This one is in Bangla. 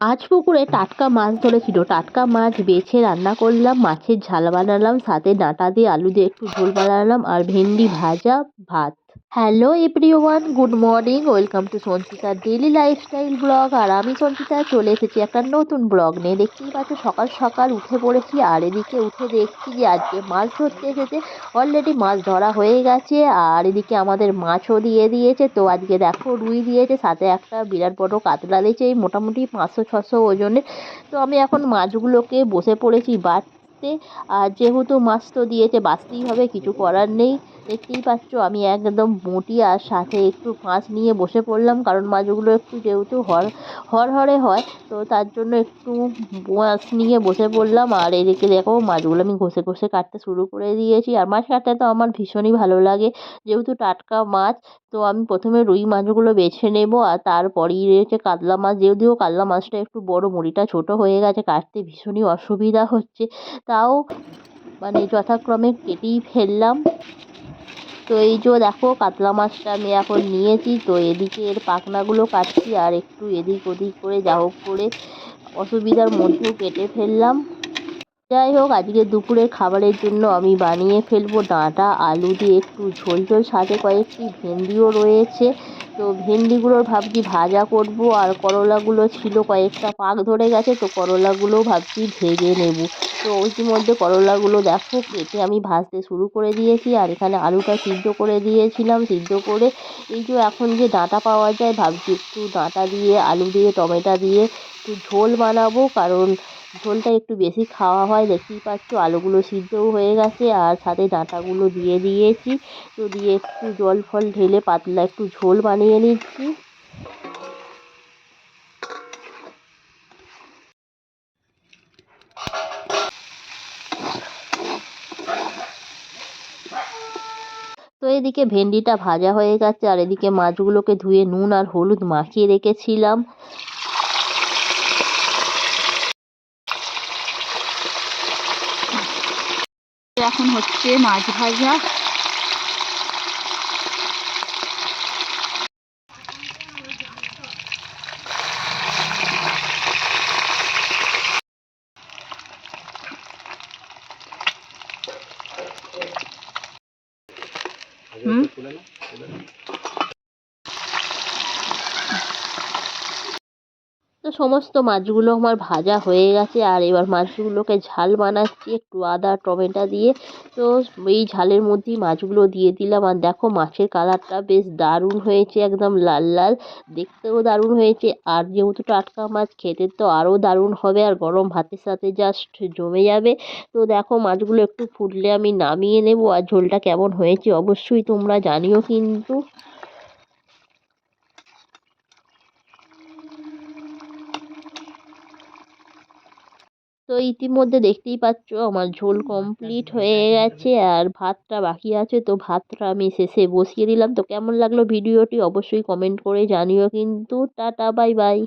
আজ পুকুরে টাটকা মাছ ধরেছিল। টাটকা মাছ বেছে রান্না করলাম, মাছের ঝাল বানালাম, সাথে ডাঁটা দিয়ে আলু দিয়ে একটু ঝোল বানালাম আর ভেন্ডি ভাজা, ভাত। Hello everyone, good morning, welcome to Sanchita daily lifestyle blog. আর আমি সঞ্চিতা চলে এসেছি একটা নতুন ব্লগ নিয়ে। দেখতেই পাচ্ছ সকাল সকাল উঠে পড়েছি, আর এদিকে উঠে দেখছি যে আজকে মাছ ধরতে এসেছে। অলরেডি মাছ ধরা হয়ে গেছে, আর এদিকে আমাদের মাছও দিয়ে দিয়েছে। তো আজকে দেখো রুই দিয়েছে, সাথে একটা বিরাট বড় কাতলা দিয়েছে, এই মোটামুটি 500-600 ওজনের। তো আমি এখন মাছগুলোকে বসে পড়েছি বাছতে। আর যেহেতু মাছ তো দিয়েছে, বাছতেই হবে, কিছু করার নেই। দেখতেই পাচ্ছ আমি একদম বঁটি আর সাথে একটু মাছ নিয়ে বসে পড়লাম, কারণ মাছগুলো একটু যেহেতু হরহরে হয়, তো তার জন্য একটু মাছ নিয়ে বসে পড়লাম। আর এদিকে দেখো মাছগুলো আমি ঘষে ঘষে কাটতে শুরু করে দিয়েছি। আর মাছ কাটতে তো আমার ভীষণই ভালো লাগে, যেহেতু টাটকা মাছ। তো আমি প্রথমে রুই মাছগুলো বেছে নেব, আর তারপরেই রয়েছে কাতলা মাছ। যদিও কাতলা মাছটা একটু বড়, মুড়িটা ছোট হয়ে গেছে, কাটতে ভীষণই অসুবিধা হচ্ছে, তাও মানে যথাক্রমে কেটেই ফেললাম। তো এই যে দেখো কাতলা মাছটা আমি এখন নিয়েছি, তো এদিকে এর পাখনাগুলো কাটছি আর একটু এদিক ওদিক করে যা হোক করে অসুবিধার মধ্যেও কেটে ফেললাম। যাই হোক, আজকে দুপুরের খাবারের জন্য আমি বানিয়ে ফেলবো ডাঁটা আলু দিয়ে একটু ঝোল ঝোল, সাথে কয়েকটি ভেন্ডিও রয়েছে। তো ভেন্ডিগুলোর ভাবছি ভাজা করব, আর করলাগুলো ছিল কয়েকটা পাক ধরে গেছে, তো করলাগুলোও ভাবছি ভেজে নেব। তো ইতিমধ্যে করলাগুলো দেখো কেটে আমি ভাজতে শুরু করে দিয়েছি, আর এখানে আলুটা সিদ্ধ করে দিয়েছিলাম। সিদ্ধ করে এই যে এখন যে ডাঁটা পাওয়া যায়, ভাবছি একটু ডাঁটা দিয়ে আলু দিয়ে টমেটো দিয়ে একটু ঝোল বানাবো, কারণ ঝোলটা একটু বেশি খাওয়া হয়। দেখতেই পাচ্ছ আলুগুলো সিদ্ধও হয়ে গেছে, আর সাথে ডাঁটাগুলো দিয়ে দিয়েছি। তো দিয়ে একটু জল ফল ঢেলে পাতলা একটু ঝোল বানিয়ে নিচ্ছি। তো এদিকে ভেন্ডিটা ভাজা হয়ে গেছে, আর এদিকে মাছগুলোকে ধুয়ে নুন আর হলুদ মাখিয়ে রেখেছিলাম। এখন হচ্ছে মাছ ভাজা। তো সমস্ত মাছগুলো আমার ভাজা হয়ে গেছে, আর এবার মাছগুলোকে ঝাল বানাচ্ছি একটু আদা টমেটো দিয়ে। তো এই ঝালের মধ্যেই মাছগুলো দিয়ে দিলাম, আর দেখো মাছের কালারটা বেশ দারুণ হয়েছে, একদম লাল লাল, দেখতেও দারুণ হয়েছে। আর যেহেতু টাটকা মাছ, খেতে তো আরও দারুণ হবে, আর গরম ভাতের সাথে জাস্ট জমে যাবে। তো দেখো মাছগুলো একটু ফুটলে আমি নামিয়ে নেব, আর ঝোলটা কেমন হয়েছে অবশ্যই তোমরা জানিও কিন্তু। তো ইতিমধ্যে দেখতেই পাচ্ছ আমার ঝোল কমপ্লিট হয়ে গেছে, আর ভাতটা বাকি আছে। তো ভাতটা আমি শেষে বসিয়ে দিলাম। তো কেমন লাগলো ভিডিওটি অবশ্যই কমেন্ট করে জানিও কিন্তু। Tata, bye bye.